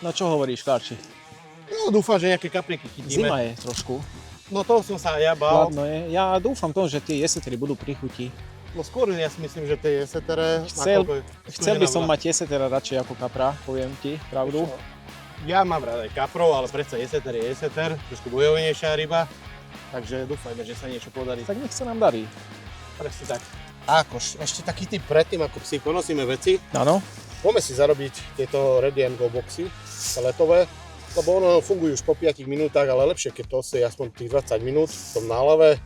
No čo hovoríš, Karči? No dúfam, že nejaké kapriky chytíme. Zima je trošku. No toho som sa ja bál. Chladno je. Ja dúfam to, že tie jesetery budú pri chuti. No skôr ja si myslím, že tie jesetere... Chcel by som mať jesetera radšej ako kapra, poviem ti pravdu. Ja mám rád aj kaprov, ale predsa jeseter je jeseter, trošku bojovnejšia ryba. Takže dúfajme, že sa niečo podarí. Tak nech sa nám darí. Presne tak. Akož, ešte taký tip predtým, ako si ponosíme veci. Áno. Poďme si zarobiť tieto Ready & Go boxy peletové, lebo ono fungujú už po 5 minútach, ale lepšie, keď to osieje aspoň tých 20 minút v tom nálave.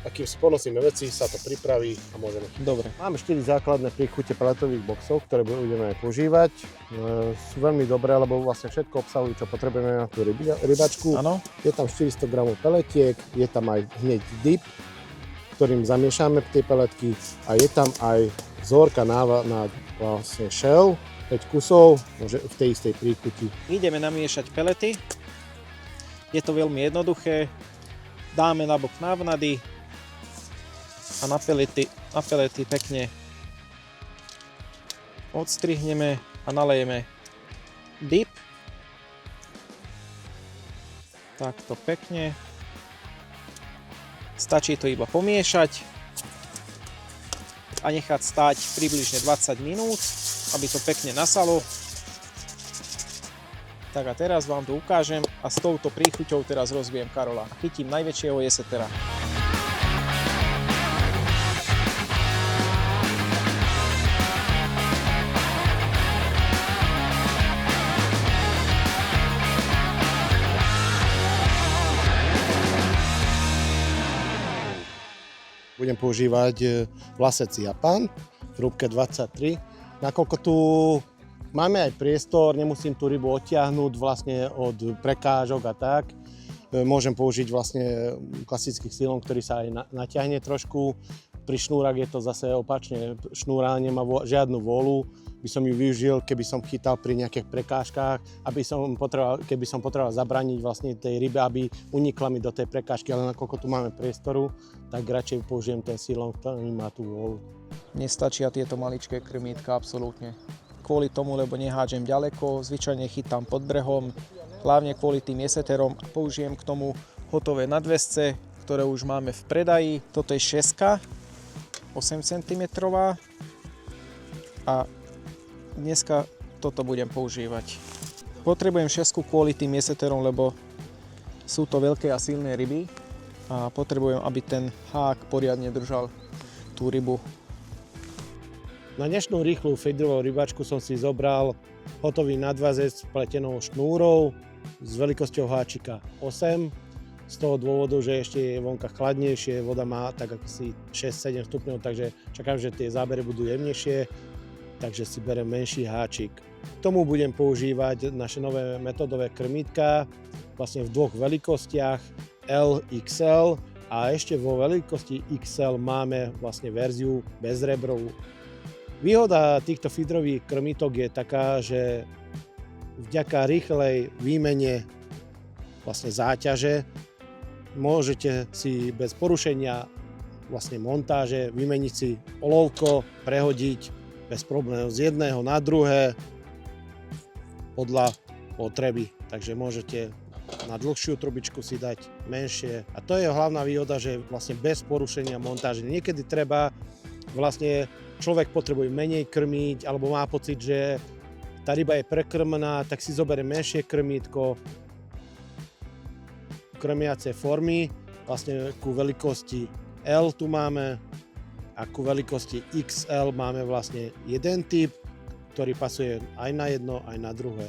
A kým si ponosíme veci, sa to pripraví a môžeme. Dobre. Máme 4 základné príchute peletových boxov, ktoré budeme aj používať. Sú veľmi dobré, lebo vlastne všetko obsahujú, čo potrebujeme na tú rybačku. Áno. Je tam 400 g peletiek, je tam aj hneď dip, ktorým zamiešame tie peletky a je tam aj vzorka na vlastne shell, 5 kusov v tej istej príchuti. Ideme namiešať pelety. Je to veľmi jednoduché. Dáme na bok návnady a na pelety pekne odstrihneme a nalejeme dip. Takto pekne. Stačí to iba pomiešať a nechať stáť približne 20 minút, aby to pekne nasalo. Tak a teraz vám to ukážem a s touto príchuťou teraz rozbijem Karola. Chytím najväčšieho jesetera. Budem používať vlasec Japan v rúbke 23. Nakoľko tu máme aj priestor, nemusím tú rybu odtiahnuť vlastne od prekážok a tak. Môžem použiť vlastne klasický silon, ktorý sa aj natiahne trošku. Pri šnúrach je to zase opačne. Šnúra nemá žiadnu vôľu. By som ju využil, keby som chytal pri nejakých prekážkach, keby som potreboval zabrániť vlastne tej rybe, aby unikla mi do tej prekážky, ale nakoľko tu máme priestoru, tak radšej použijem ten silon, ktorý má tú vôľu. Nestačia tieto maličké krmítka absolútne. Kvôli tomu, lebo nehádžem ďaleko, zvyčajne chytám pod brehom, hlavne kvôli tým jeseterom a použijem k tomu hotové nadväzce, ktoré už máme v predaji. Toto je 6, 8 cm a dneska toto budem používať. Potrebujem 6 kvôli tým jeseterom, lebo sú to veľké a silné ryby a potrebujem, aby ten hák poriadne držal tú rybu. Na dnešnú rýchlu feederovú rybačku som si zobral hotový nadvazec s pletenou šnúrou s veľkosťou háčika 8. Z toho dôvodu, že ešte je vonka chladnejšie, voda má tak asi 6-7 stupňov, takže čakám, že tie zábery budú jemnejšie, takže si berem menší háčik. K tomu budem používať naše nové metódové krmítka, vlastne v dvoch veľkostiach L, XL a ešte vo veľkosti XL máme vlastne verziu bezrebrovú. Výhoda týchto feederových krmítok je taká, že vďaka rýchlej výmene vlastne záťaže môžete si bez porušenia vlastne montáže vymeniť si olovko, prehodiť bez problémov z jedného na druhé podľa potreby. Takže môžete na dlhšiu trubičku si dať menšie. A to je hlavná výhoda, že vlastne bez porušenia montáže. Niekedy treba vlastne človek potrebuje menej krmiť alebo má pocit, že tá ryba je prekrmená, tak si zoberie menšie krmítko, krmiace formy, vlastne ku veľkosti L tu máme a ku veľkosti XL máme vlastne jeden typ, ktorý pasuje aj na jedno, aj na druhé.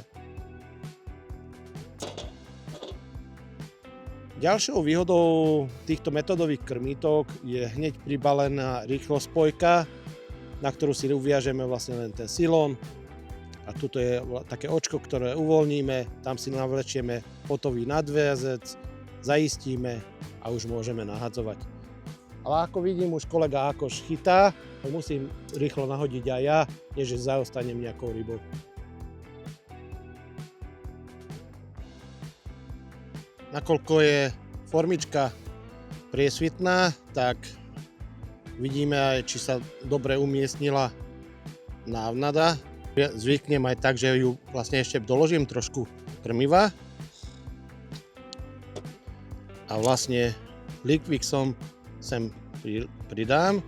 Ďalšou výhodou týchto metódových krmítok je hneď pribalená rýchlospojka, na ktorú si uviažeme vlastne len ten silón. A tuto je také očko, ktoré uvoľníme, tam si navlečieme hotový nadväzec, zaistíme a už môžeme nahadzovať. Ale ako vidím, už kolega Ákoš chytá, tak musím rýchlo nahodiť aj ja, než zaostanem nejakou rybou. Nakoľko je formička priesvitná, tak vidíme aj, či sa dobre umiestnila návnada Ja zvyknem aj tak, že ju vlastne ešte doložím trošku krmiva a vlastne Liquixom sem pridám,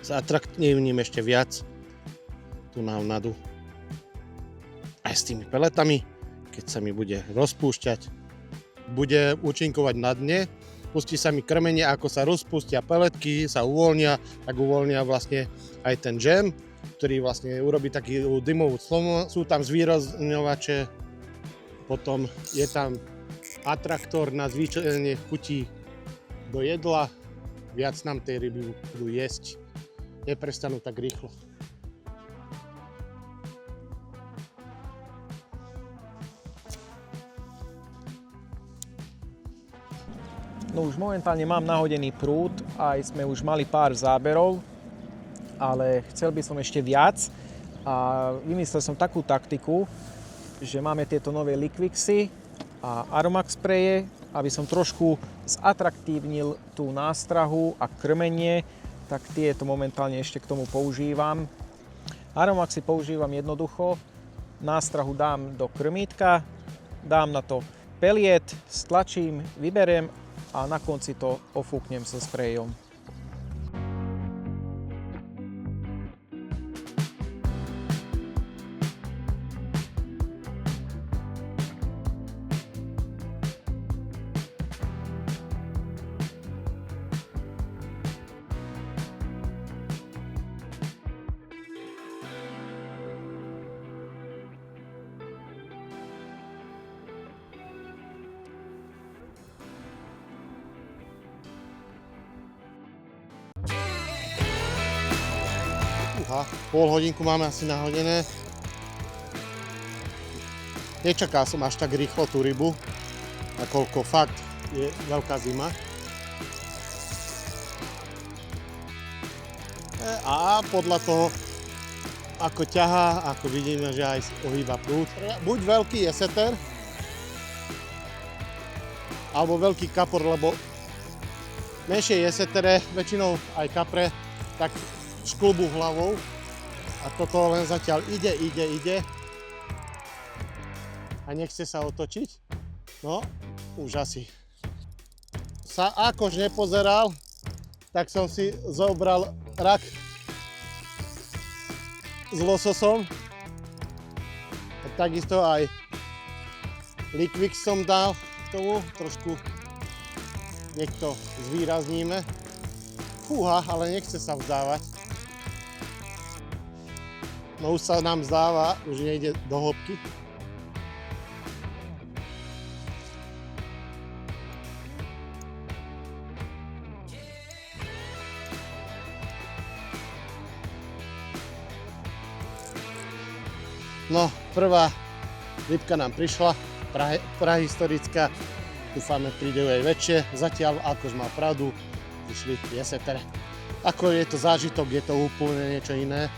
zatraktívnim ešte viac tú náladu. Aj s tými peletami, keď sa mi bude rozpúšťať, bude účinkovať na dne, pustí sa mi krmenie, ako sa rozpustia peletky, sa uvoľnia, tak uvoľnia vlastne aj ten džem, ktorý vlastne urobí takú dymovú clonu. Sú tam zvýrazňovače, potom je tam atraktor na zvýšenie chutí do jedla, viac nám tej ryby budú jesť, neprestanú tak rýchlo. No už momentálne mám nahodený prúd, aj sme už mali pár záberov, ale chcel by som ešte viac a vymyslel som takú taktiku, že máme tieto nové Liquixy a Aromax spreje, aby som trošku zatraktívnil tú nástrahu a krmenie, tak tieto momentálne ešte k tomu používam. Aromaxy používam jednoducho, nástrahu dám do krmítka, dám na to peliet, stlačím, vyberiem a na konci to ofúknem so sprejom. Pol hodinku máme asi nahodené. Nečakal som až tak rýchlo tú rybu, nakoľko fakt je veľká zima. A podľa toho, ako ťahá, ako vidíme, že aj ohýba prúd. Buď veľký jeseter, alebo veľký kapor, lebo menšie jesetere, väčšinou aj kapre, tak šklbú hlavou. A toto len zatiaľ ide a nechce sa otočiť. No, už asi. Sa akož nepozeral, tak som si zobral rak s lososom. A takisto aj Liquix som dal k tomu, trošku nech to zvýrazníme. Fúha, ale nechce sa vzdávať. No už sa nám zdáva, už nejde do hĺbky. No, prvá rybka nám prišla, prahistorická. Dúfame, príde aj väčšie. Zatiaľ, akož má pravdu, prišli jesetere. Ako je to zážitok, je to úplne niečo iné.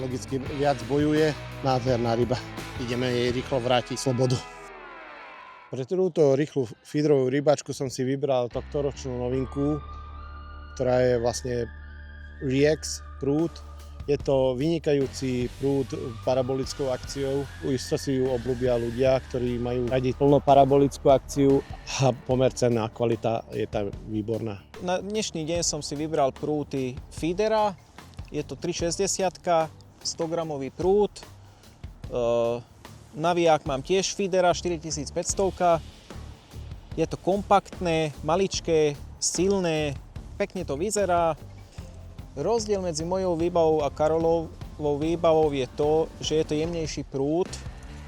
Logicky viac bojuje, nádherná ryba. Ideme jej rýchlo vrátiť slobodu. Pre túto rýchlu feederovú rybačku som si vybral tohtoročnú novinku, ktorá je vlastne Rex prúd. Je to vynikajúci prúd parabolickou akciou. Isto si ju obľúbia ľudia, ktorí majú radi plno parabolickú akciu a pomer cena a kvalita je tam výborná. Na dnešný deň som si vybral prúdy feedera. Je to 360, 100-gramový prúd. Naviják mám tiež feedera 4500. Je to kompaktné, maličké, silné, pekne to vyzerá. Rozdiel medzi mojou výbavou a Karolovou výbavou je to, že je to jemnejší prúd.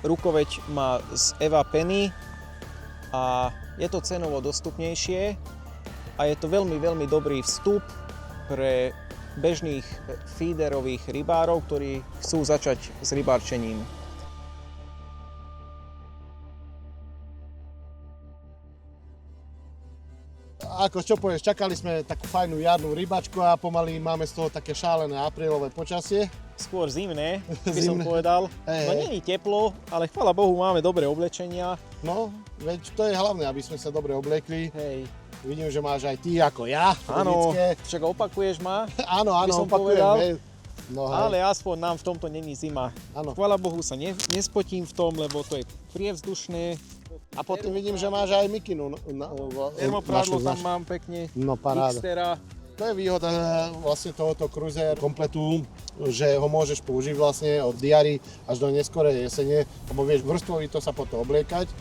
Rukoveď má z Eva Penny a je to cenovo dostupnejšie a je to veľmi, veľmi dobrý vstup pre bežných feederových rybárov, ktorí chcú začať s rybárčením. Ako čo povieš, čakali sme takú fajnú jarnú rybačku a pomaly máme z toho také šálené aprílové počasie. Skôr zimné, by som povedal. No nie je teplo, ale chvála Bohu máme dobré oblečenia. No, veď to je hlavné, aby sme sa dobre obliekli. Hej. Vidím, že máš aj ty ako ja. Áno, však opakuješ ma. Áno, by som opakujem. povedal. Hej. No, ale aspoň nám v tomto není zima. Áno. Chvala Bohu sa nespotím v tom, lebo to je prievzdušné. A potom vidím, že máš aj mikinu. Termoprádlo tam mám pekne. No paráda. Xtera. To je výhoda vlastne tohoto cruiser kompletu, že ho môžeš použiť vlastne od diary až do neskorej jesene, lebo vieš vrstvovito sa potom obliekať.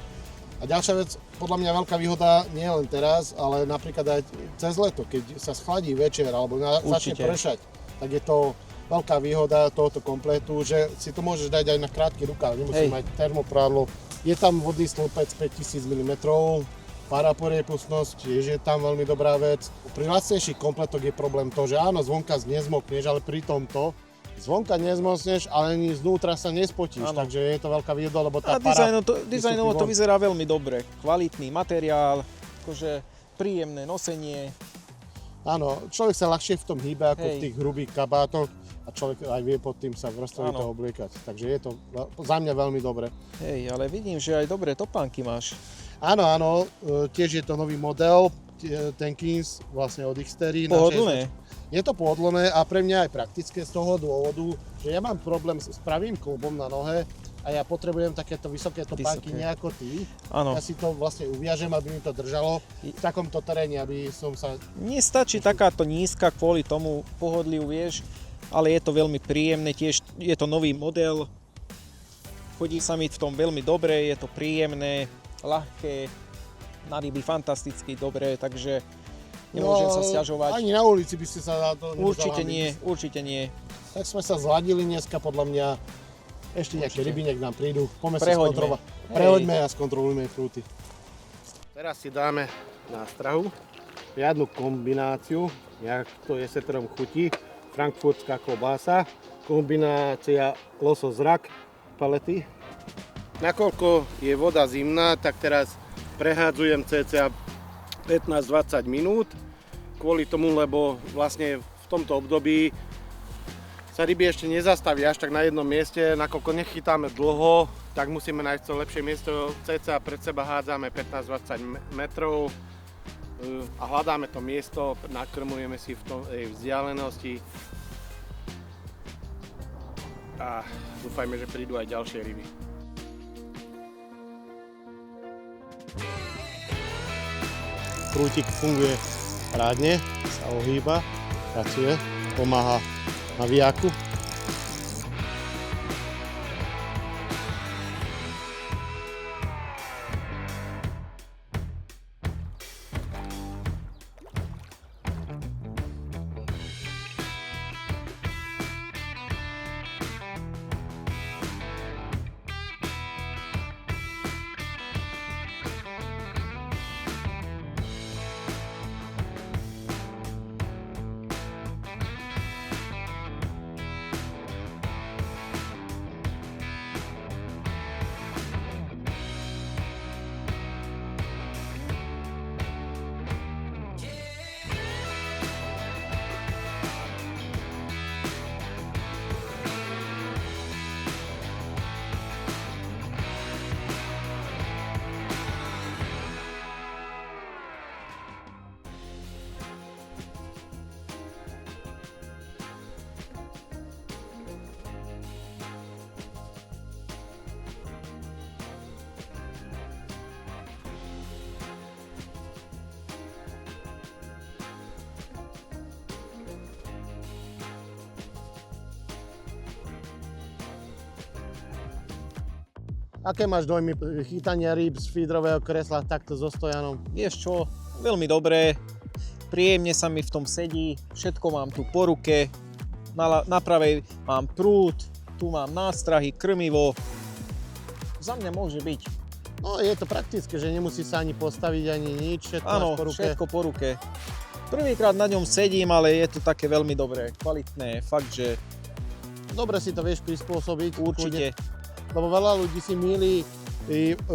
A ďalšia vec, podľa mňa veľká výhoda nie len teraz, ale napríklad aj cez leto, keď sa schladí večer alebo začne pršať, tak je to veľká výhoda tohoto kompletu, že si to môžeš dať aj na krátky rukáv, nemusíš mať termoprádlo. Je tam vodný stĺpec 5000 mm, parapriepustnosť, tiež je tam veľmi dobrá vec. Pri lacnejších kompletoch je problém to, že áno, zvonka nezmokneš, ale pri tomto zvonka nezmocneš, ale ani znútra sa nespotíš, takže je to veľká výhoda, lebo tá dizajnovo to vyzerá veľmi dobre. Kvalitný materiál, akože príjemné nosenie. Áno, človek sa ľahšie v tom hýbe ako v tých hrubých kabátoch a človek aj vie pod tým sa vrstvovito obliekať. Takže je to za mňa veľmi dobre. Hej, ale vidím, že aj dobré topánky máš. Áno, tiež je to nový model, Tenkins, vlastne od Xtery. Pohodlné. Je to pohodlné a pre mňa aj praktické z toho dôvodu, že ja mám problém s pravým klubom na nohe a ja potrebujem takéto vysoké topánky nejako ty. Áno. Ja si to vlastne uviažem, aby mi to držalo v takomto teréne, aby som sa... Nestačí takáto nízka kvôli tomu pohodliu, vieš, ale je to veľmi príjemné, tiež je to nový model. Chodí sa mi v tom veľmi dobre, je to príjemné, ľahké, na ryby fantasticky dobre, takže nemôžem sa sťažovať. Ani na ulici by ste sa na to Určite nie. Tak sme sa zladili dneska, podľa mňa. Ešte nejaké ryby, nech nám prídu. Prehoďme a skontrolujme prúty. Teraz si dáme na strahu riadnu kombináciu, jak to je seterom chutí. Frankfurtská klobása, kombinácia losos-rak, palety. Nakoľko je voda zimná, tak teraz prehádzujem cca 15-20 minút, kvôli tomu, lebo vlastne v tomto období sa ryby ešte nezastavia až tak na jednom mieste, nakoľko nechytáme dlho, tak musíme nájsť to lepšie miesto, cca pred seba hádzame 15-20 metrov a hľadáme to miesto, nakrmujeme si v tej vzdialenosti a dúfajme, že prídu aj ďalšie ryby. Prútik funguje rádne, sa ohýba, pracuje, pomáha navijáku. Aké máš dojmy chytania rýb z feederového kresla takto so stojanom? Vieš čo, veľmi dobré, príjemne sa mi v tom sedí, všetko mám tu po ruke, na pravej mám prúd, tu mám nástrahy, krmivo, za mňa môže byť. No je to praktické, že nemusí sa ani postaviť, ani nič, všetko máš po ruke. Všetko po ruke. Prvýkrát na ňom sedím, ale je to také veľmi dobré, kvalitné, fakt, že... Dobre si to vieš prispôsobiť. Určite. Lebo veľa ľudí si mýli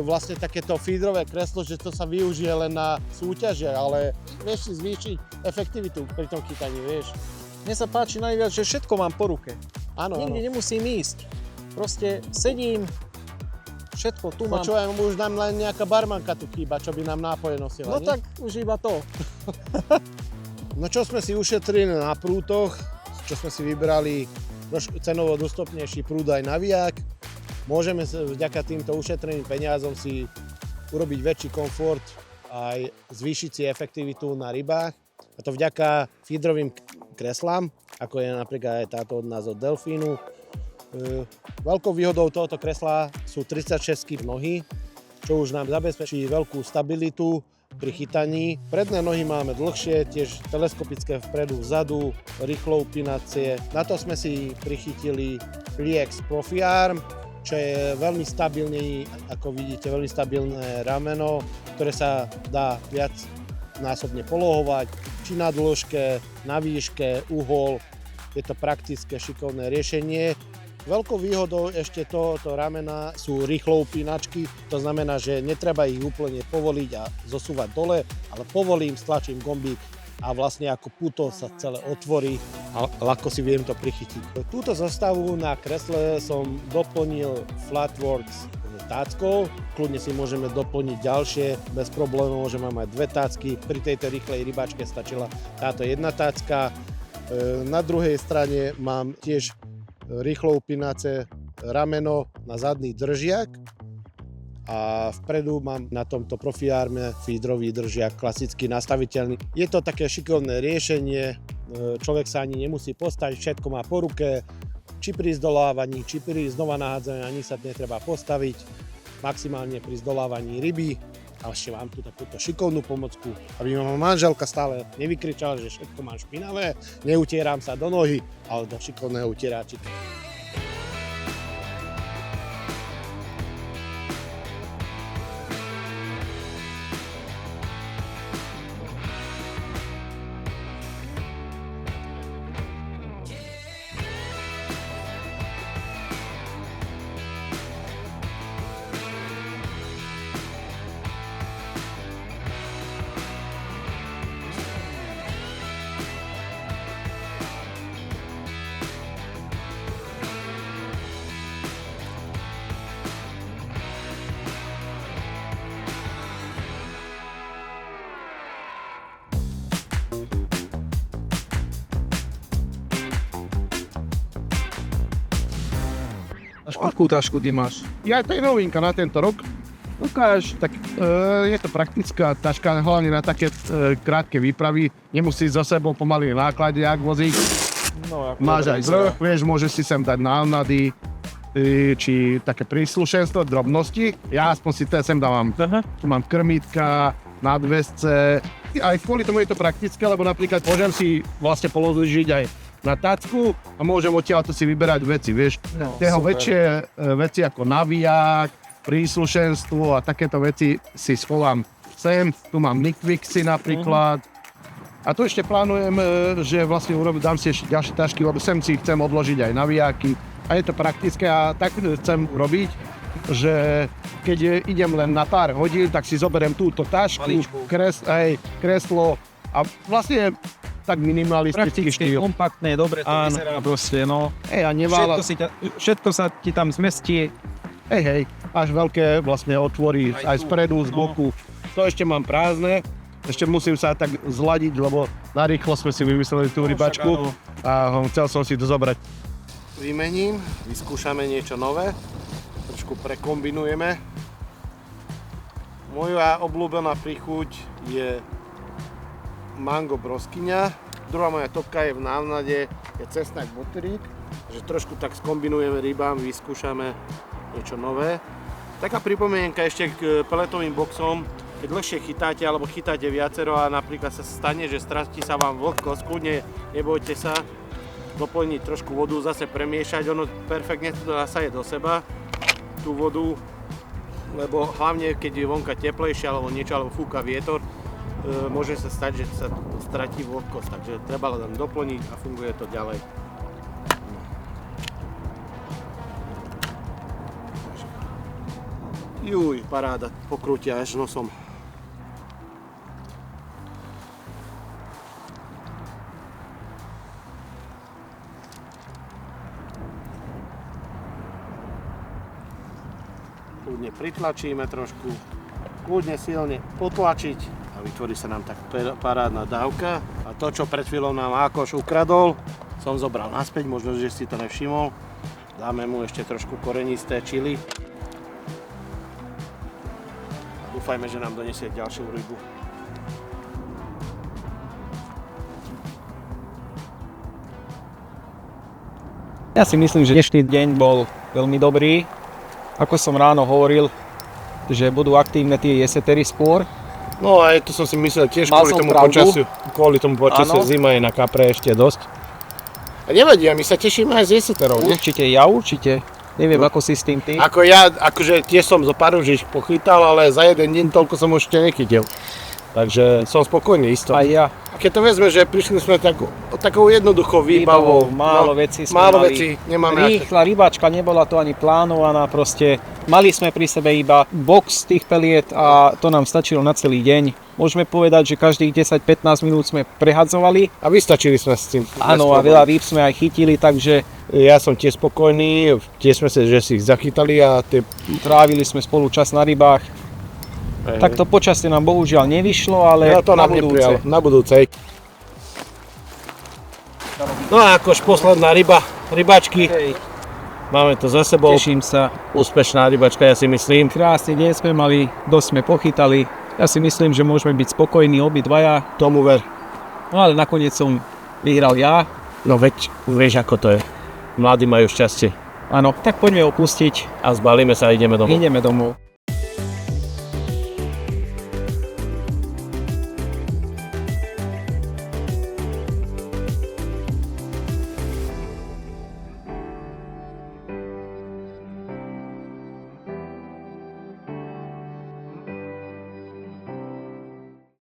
vlastne takéto feederové kreslo, že to sa využije len na súťaže, ale vieš si zvýšiť efektivitu pri tom chytaní, vieš. Mne sa páči najviac, že všetko mám po ruke. Áno. Nikde nemusím ísť. Proste sedím, všetko tu mám. Počúvaj, už nám len nejaká barmanka tu chýba, čo by nám nápoje nosila, No nie? tak už iba to. No čo sme si ušetrili na prútoch, čo sme si vybrali trošku cenovo dostupnejší prúd aj naviják. Môžeme vďaka týmto ušetreným peniazom si urobiť väčší komfort aj zvýšiť si efektivitu na rybách. A to vďaka feederovým kreslám, ako je napríklad aj táto od nás od Delfínu. Veľkou výhodou tohoto kresla sú 36 nohy, čo už nám zabezpečí veľkú stabilitu pri chytaní. Predné nohy máme dlhšie, tiež teleskopické vpredu, vzadu, rýchlo upínacie. Na to sme si prichytili Riex Profi Arm, čo je veľmi stabilný, ako vidíte, veľmi stabilné rameno, ktoré sa dá viac násobne polohovať, či na dĺžke, na výške, uhol. Je to praktické, šikovné riešenie. Veľkou výhodou ešte tohoto ramena sú rýchlo upínačky, to znamená, že netreba ich úplne povoliť a zosúvať dole, ale povolím, stlačím gombík a vlastne ako puto sa celé otvorí a ľahko si viem to prichytiť. Túto zostavu na kresle som doplnil Flatworks táckou, kľudne si môžeme doplniť ďalšie, bez problémov, že mám aj dve tácky. Pri tejto rýchlej rybačke stačila táto jedna tácka. Na druhej strane mám tiež rýchlo upínace rameno na zadný držiak a vpredu mám na tomto Profi Arme feederový držiak, klasicky nastaviteľný. Je to také šikovné riešenie, človek sa ani nemusí postaviť, všetko má po ruke, či pri zdolávaní, či pri znova nahádzaní, ani sa netreba postaviť, maximálne pri zdolávaní ryby. A ešte mám tu takúto šikovnú pomocku, aby ma manželka stále nevykričala, že všetko mám špinavé, neutieram sa do nohy, ale do šikovného utieráčika. Akú tašku ty máš? Ja, to je novinka na tento rok. Ukáž, tak je to praktická taška, hlavne na také krátke výpravy. Nemusíš so sebou pomaly náklade, ak vozík. No, Máš aj vrch, vieš, môžeš si sem dať návnady, či také príslušenstvo, drobnosti. Ja aspoň si sem dávam. Tu mám krmítka, nadväzce. Aj kvôli tomu je to praktické, lebo napríklad môžem si vlastne položiť aj na tácku a môžem odtiaľto si vyberať veci, vieš. Tieho väčšie veci ako naviják, príslušenstvo a takéto veci si schovám sem. Tu mám Nikvixy napríklad. A tu ešte plánujem, že vlastne dám si ešte ďalšie tašky, lebo sem si chcem odložiť aj navijáky. A je to praktické a tak chcem robiť, že keď idem len na pár hodín, tak si zoberiem túto tašku, kreslo a vlastne tak minimalistický štýl. Kompaktné, dobre to vyzerá proste, no. A nevála. Všetko sa ti tam zmestí. Hej, až veľké vlastne otvory aj spredu, z boku. To ešte mám prázdne, ešte musím sa tak zladiť, lebo narýchlo sme si vymysleli tú rybačku a chcel som si to zobrať. Vymením, vyskúšame niečo nové, trošku prekombinujeme. Moja obľúbená príchuť je mango broskyňa. Druhá moja topka je v návnade, je cesnak boterík, že trošku tak skombinujeme rybám, vyskúšame niečo nové. Taká pripomienka ešte k peletovým boxom, keď dlhšie chytáte alebo chytáte viacero a napríklad sa stane, že stratí sa vám vlhkosť, kľudne nebojte sa, doplniť trošku vodu, zase premiešať, ono perfektne to nasaje do seba, tú vodu, lebo hlavne keď je vonka teplejšie alebo niečo, alebo fúka vietor, môže sa stať, že sa stratí vlhkosť, takže treba len doplniť a funguje to ďalej. Juj, paráda, pokrútia až nosom. Kľudne pritlačíme trošku, kľudne silne potlačiť. A vytvorí sa nám tak parádna dávka. A to, čo pred chvíľou nám Ákoš ukradol, som zobral naspäť, možno, že si to nevšimol. Dáme mu ešte trošku korenisté čili. Dúfajme, že nám donesie ďalšiu rybu. Ja si myslím, že dnešný deň bol veľmi dobrý. Ako som ráno hovoril, že budú aktívne tie jesetery skôr. No aj to som si myslel tiež Mal kvôli som tomu pravdu. počasiu. Kvôli tomu počasiu Áno. zima je na kapre ešte dosť. A nevadí, a my sa tešíme aj z jeseterov, nie? Určite, ja určite. Neviem, ako si s tým ty. Ako ja, akože tiež som zo pár už ich pochytal, ale za jeden deň toľko som už ešte nechytil. Takže som spokojný isto. Aj ja. A keď to vezme, že prišli sme takou jednoduchou výbavou. Málo vecí sme málo mali. vecí nemáme. Rýchla rybáčka, nebola to ani plánovaná, proste mali sme pri sebe iba box tých peliet a to nám stačilo na celý deň. Môžeme povedať, že každých 10-15 minút sme prehadzovali. A vystačili sme s tým. Áno, a veľa rýb sme aj chytili, takže Ja som tiež spokojný, tiež sme sa, že si ich zachytali a tie... trávili sme spolu čas na rybách. Takto počasie nám bohužiaľ nevyšlo, ale Ja to na nám budúce. neprijal, na budúce. No a akož posledná rybačky, Hej, máme to za sebou. teším sa. Úspešná rybačka, ja si myslím. Krásny deň sme mali, dosť sme pochytali. Ja si myslím, že môžeme byť spokojní obidvaja. Tomu ver. No ale nakoniec som vyhral ja. No veď, vieš ako to je. Mladí majú šťastie. Áno, tak poďme opustiť. A zbalíme sa a ideme domov. Ideme domov.